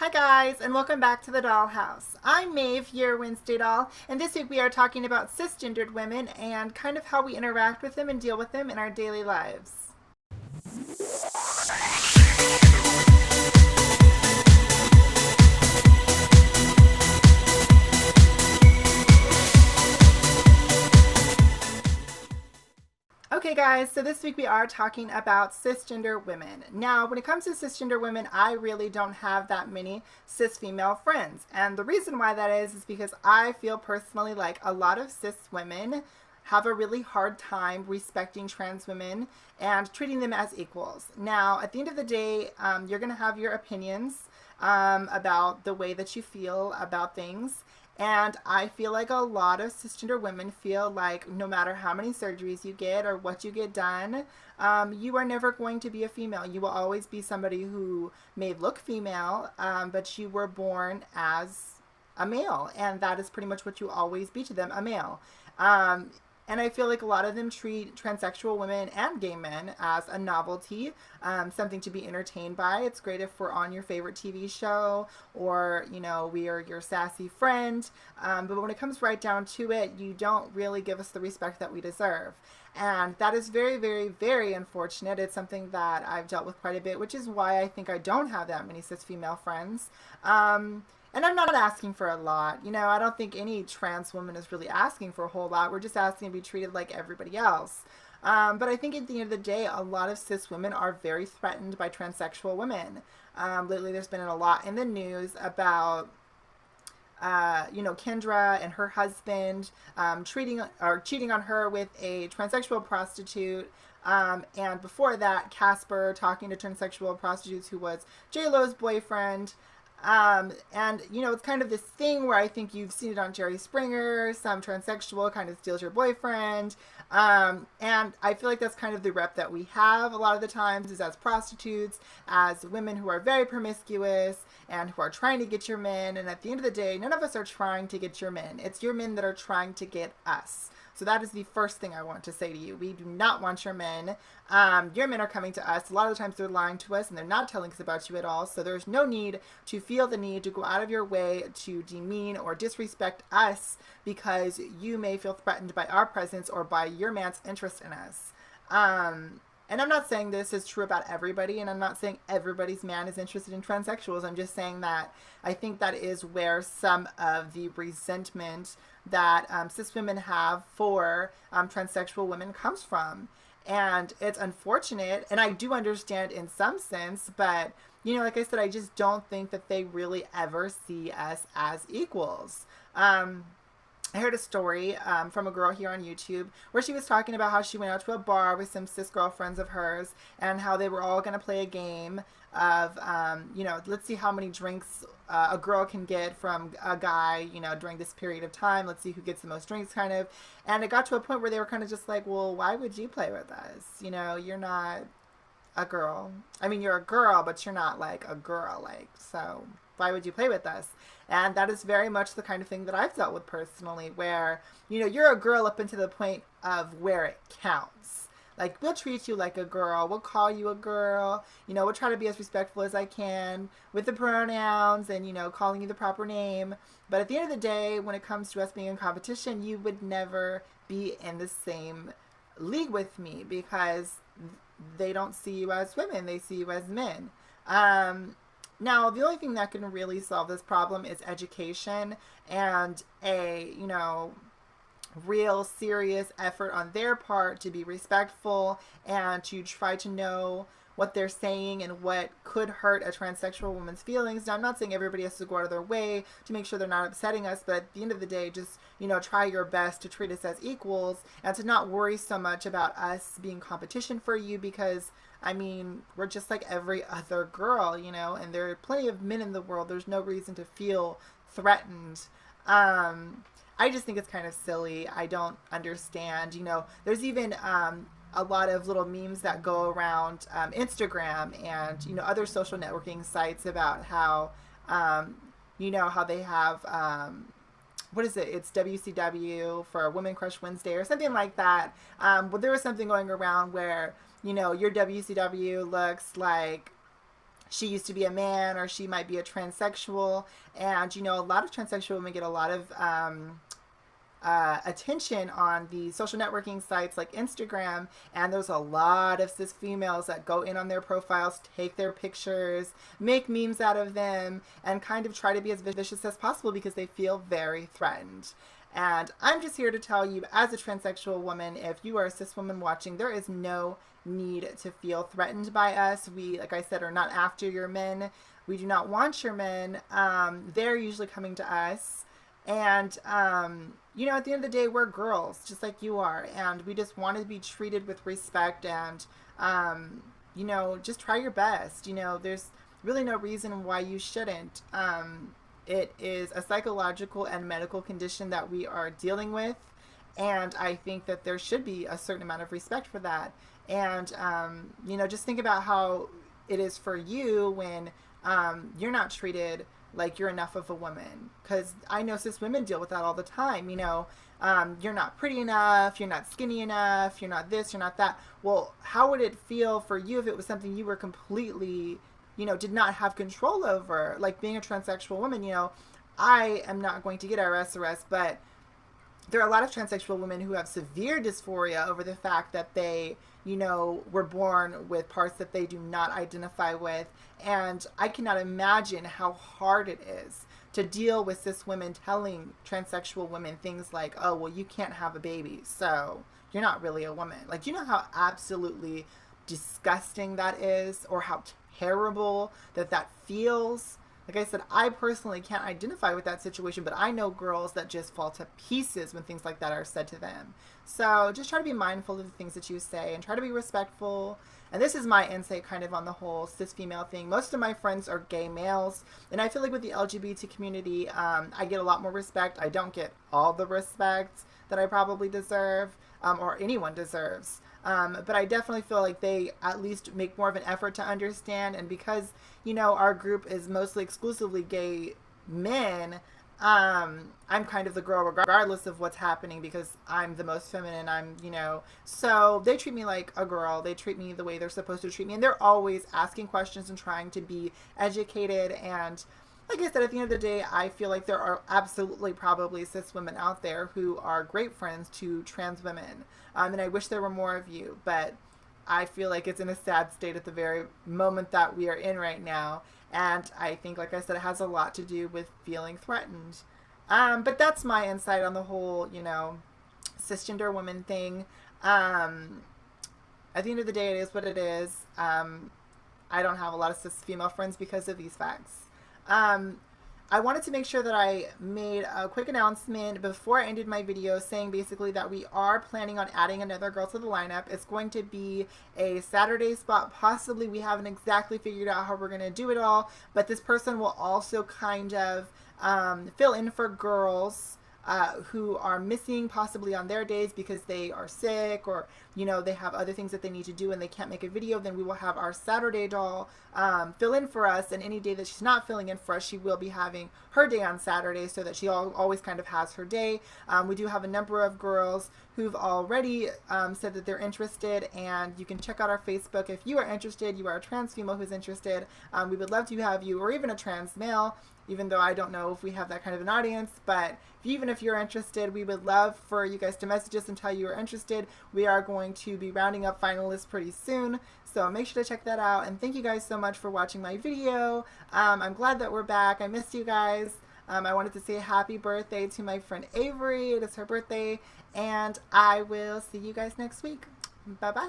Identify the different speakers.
Speaker 1: Hi guys, and welcome back to the Dollhouse. I'm Maeve, your Wednesday doll, and this week we are talking about cisgendered women and kind of how we interact with them and deal with them in our daily lives. Okay, guys, so this week we are talking about cisgender women. Now, when it comes to cisgender women, I really don't have that many cis female friends. And the reason why that is because I feel personally like a lot of cis women have a really hard time respecting trans women and treating them as equals. Now, at the end of the day, you're going to have your opinions about the way that you feel about things. And I feel like a lot of cisgender women feel like no matter how many surgeries you get or what you get done, you are never going to be a female. You will always be somebody who may look female, but you were born as a male. And that is pretty much what you always be to them, a male. Um, and I feel like a lot of them treat transsexual women and gay men as a novelty, something to be entertained by. It's great if we're on your favorite TV show or, we are your sassy friend. But when it comes right down to it, you don't really give us the respect that we deserve. And that is very, very, very unfortunate. It's something that I've dealt with quite a bit, which is why I think I don't have that many cis female friends. And I'm not asking for a lot. I don't think any trans woman is really asking for a whole lot. We're just asking to be treated like everybody else. But I think at the end of the day, a lot of cis women are very threatened by transsexual women. Lately, there's been a lot in the news about Kendra and her husband treating or cheating on her with a transsexual prostitute. And before that, Casper talking to transsexual prostitutes who was J-Lo's boyfriend. And it's kind of this thing where I think you've seen it on Jerry Springer. Some transsexual kind of steals your boyfriend. And I feel like that's kind of the rep that we have a lot of the times is as prostitutes, as women who are very promiscuous and who are trying to get your men. And at the end of the day, none of us are trying to get your men. It's your men that are trying to get us. So that is the first thing I want to say to you. We do not want your men. Your men are coming to us. A lot of the times they're lying to us and they're not telling us about you at all. So there's no need to feel the need to go out of your way to demean or disrespect us because you may feel threatened by our presence or by your man's interest in us. And I'm not saying this is true about everybody, and I'm not saying everybody's man is interested in transsexuals. I'm just saying that I think that is where some of the resentment that cis women have for transsexual women comes from. And it's unfortunate, and I do understand in some sense, but like I said, I just don't think that they really ever see us as equals. I heard a story from a girl here on YouTube where she was talking about how she went out to a bar with some cis girlfriends of hers and how they were all going to play a game of, let's see how many drinks a girl can get from a guy, during this period of time. Let's see who gets the most drinks, kind of. And it got to a point where they were kind of just like, well, why would you play with us? You're not a girl. I mean, you're a girl, but you're not like a girl, so why would you play with us? And that is very much the kind of thing that I've dealt with personally, where, you're a girl up until the point of where it counts. Like, we'll treat you like a girl. We'll call you a girl. We'll try to be as respectful as I can with the pronouns and, calling you the proper name. But at the end of the day, when it comes to us being in competition, you would never be in the same league with me because they don't see you as women. They see you as men. Now, the only thing that can really solve this problem is education and a, real serious effort on their part to be respectful and to try to know what they're saying and what could hurt a transsexual woman's feelings. Now, I'm not saying everybody has to go out of their way to make sure they're not upsetting us, but at the end of the day, just, try your best to treat us as equals and to not worry so much about us being competition for you because we're just like every other girl, and there are plenty of men in the world. There's no reason to feel threatened. I just think it's kind of silly. I don't understand. There's even a lot of little memes that go around Instagram and, other social networking sites about how, how they have, what is it? It's WCW for Women Crush Wednesday or something like that. But there was something going around where, your WCW looks like she used to be a man, or she might be a transsexual. And, you know, a lot of transsexual women get a lot of attention on the social networking sites like Instagram, and there's a lot of cis females that go in on their profiles, take their pictures, make memes out of them, and kind of try to be as vicious as possible because they feel very threatened. And I'm just here to tell you, as a transsexual woman, if you are a cis woman watching, there is no need to feel threatened by us. We, like I said, are not after your men. We do not want your men. They're usually coming to us. And, you know, at the end of the day, we're girls, just like you are. And we just want to be treated with respect and, you know, just try your best. You know, there's really no reason why you shouldn't. It is a psychological and medical condition that we are dealing with. And I think that there should be a certain amount of respect for that. And, you know, just think about how it is for you when you're not treated like you're enough of a woman. Because I know cis women deal with that all the time. You know, you're not pretty enough, you're not skinny enough, you're not this, you're not that. Well, how would it feel for you if it was something you were completely, you know, did not have control over? Like being a transsexual woman, you know, I am not going to get IRS, but there are a lot of transsexual women who have severe dysphoria over the fact that they, you know, were born with parts that they do not identify with. And I cannot imagine how hard it is to deal with cis women telling transsexual women things like, oh, well, you can't have a baby, so you're not really a woman. Like, do you know how absolutely disgusting that is, or how terrible that feels? Like I said, I personally can't identify with that situation, but I know girls that just fall to pieces when things like that are said to them. So just try to be mindful of the things that you say and try to be respectful. And this is my insight kind of on the whole cis female thing. Most of my friends are gay males, and I feel like with the LGBT community, I get a lot more respect. I don't get all the respect that I probably deserve, or anyone deserves. But I definitely feel like they at least make more of an effort to understand. And because, you know, our group is mostly exclusively gay men, I'm kind of the girl regardless of what's happening because I'm the most feminine. I'm, you know, so they treat me like a girl. They treat me the way they're supposed to treat me. And they're always asking questions and trying to be educated. And like I said, at the end of the day, I feel like there are absolutely probably cis women out there who are great friends to trans women. And I wish there were more of you, but I feel like it's in a sad state at the very moment that we are in right now. And I think, like I said, it has a lot to do with feeling threatened. But that's my insight on the whole, you know, cisgender woman thing. At the end of the day, it is what it is. I don't have a lot of cis female friends because of these facts. I wanted to make sure that I made a quick announcement before I ended my video saying basically that we are planning on adding another girl to the lineup. It's going to be a Saturday spot, possibly. We haven't exactly figured out how we're going to do it all, but this person will also kind of fill in for girls who are missing possibly on their days because they are sick, or, you know, they have other things that they need to do and they can't make a video. Then we will have our Saturday doll fill in for us, and any day that she's not filling in for us, she will be having her day on Saturday so that she always kind of has her day. We do have a number of girls who've already said that they're interested, and you can check out our Facebook if you are interested. You are a trans female who's interested. We would love to have you, or even a trans male, even though I don't know if we have that kind of an audience. But even if you're interested, we would love for you guys to message us and tell you are interested. We are going to be rounding up finalists pretty soon, so make sure to check that out. And thank you guys so much for watching my video. I'm glad that we're back. I missed you guys. I wanted to say happy birthday to my friend Avery. It is her birthday, and I will see you guys next week. Bye-bye.